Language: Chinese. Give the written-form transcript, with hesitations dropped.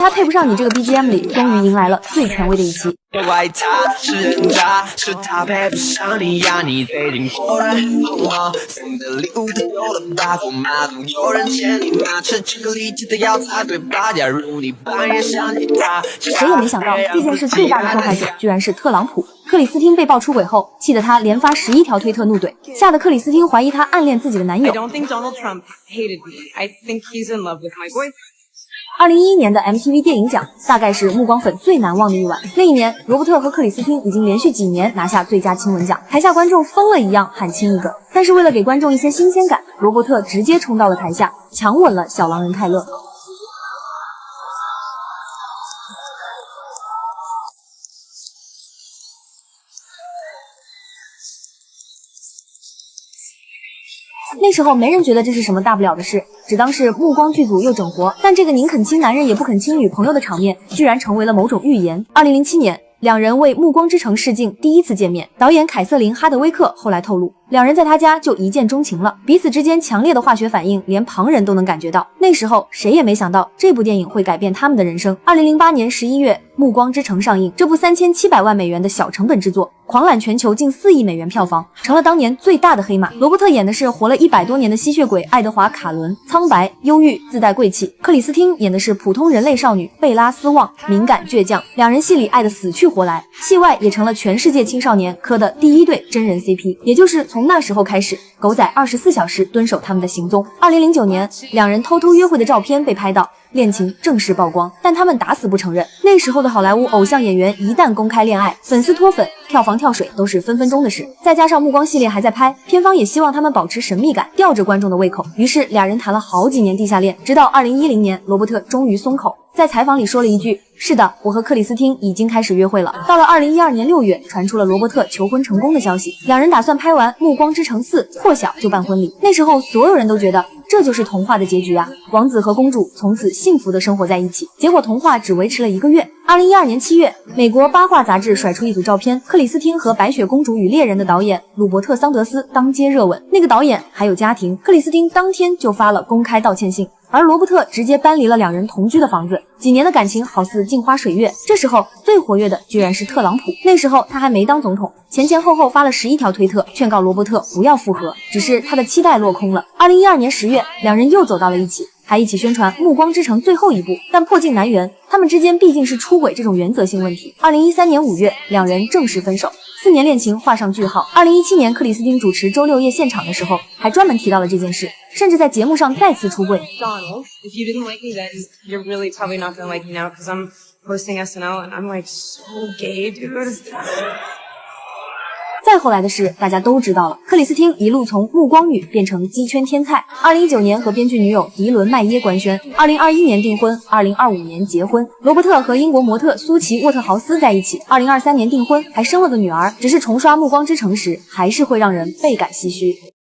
他配不上你这个 BGM 里，终于迎来了最权威的一期。怪他是人渣，是他配不上你呀！你最近过得好吗？送的礼物都有了吧？过马路有人牵你吗？吃巧克力记得要擦对吧？假如你半夜想起他，谁也没想到这件事最大的受害者居然是特朗普。克里斯汀被爆出轨后，气得他连发11条推特怒怼，吓得克里斯汀怀疑他暗恋自己的男友。2011年的 MTV 电影奖大概是目光粉最难忘的一晚。那一年，罗伯特和克里斯汀已经连续几年拿下最佳亲吻奖，台下观众疯了一样喊亲一个。但是为了给观众一些新鲜感，罗伯特直接冲到了台下，强吻了小狼人泰勒。那时候没人觉得这是什么大不了的事，只当是暮光剧组又整活。但这个宁肯亲男人也不肯亲女朋友的场面，居然成为了某种预言。2007年，两人为《暮光之城》试镜第一次见面，导演凯瑟琳·哈德威克后来透露，两人在他家就一见钟情了，彼此之间强烈的化学反应，连旁人都能感觉到。那时候谁也没想到这部电影会改变他们的人生。2008年11月，《暮光之城》上映，这部3700万美元的小成本制作，狂揽全球近4亿美元票房，成了当年最大的黑马。罗伯特演的是活了100多年的吸血鬼爱德华·卡伦，苍白、忧郁，自带贵气；克里斯汀演的是普通人类少女贝拉斯旺，敏感倔强。两人戏里爱得死去活来，戏外也成了全世界青少年磕的第一对真人 CP。也就是从那时候开始，狗仔24小时蹲守他们的行踪。2009年，两人偷偷约会的照片被拍到，恋情正式曝光，但他们打死不承认。那时候的好莱坞偶像演员一旦公开恋爱，粉丝脱粉、票房跳水都是分分钟的事。再加上暮光系列还在拍，片方也希望他们保持神秘感，吊着观众的胃口。于是俩人谈了好几年地下恋，直到2010年，罗伯特终于松口，在采访里说了一句：“是的，我和克里斯汀已经开始约会了。”到了2012年6月，传出了罗伯特求婚成功的消息，两人打算拍完《暮光之城4》破晓就办婚礼。那时候所有人都觉得这就是童话的结局啊！王子和公主从此幸福的生活在一起。结果童话只维持了1个月。2012年7月，美国八卦杂志甩出一组照片，克里斯汀和《白雪公主与猎人》的导演鲁伯特·桑德斯当街热吻。那个导演还有家庭，克里斯汀当天就发了公开道歉信。而罗伯特直接搬离了两人同居的房子，几年的感情好似镜花水月。这时候最活跃的居然是特朗普，那时候他还没当总统，前后后发了11条推特，劝告罗伯特不要复合，只是他的期待落空了。2012年10月，两人又走到了一起，还一起宣传《暮光之城》最后一部，但破镜难圆，他们之间毕竟是出轨这种原则性问题。2013年5月，两人正式分手。4年恋情画上句号。2017年，克里斯汀主持周六夜现场的时候，还专门提到了这件事，甚至在节目上再次出柜。Donald, if you didn't like me then, you're really probably not gonna like me now because I'm hosting SNL and I'm like so gay, dude. 再后来的事大家都知道了，克里斯汀一路从暮光女变成鸡圈天菜。2019年和编剧女友迪伦麦耶官宣，2021年订婚，2025年结婚。罗伯特和英国模特苏琪沃特豪斯在一起，2023年订婚，还生了个女儿。只是重刷暮光之城时，还是会让人倍感唏嘘。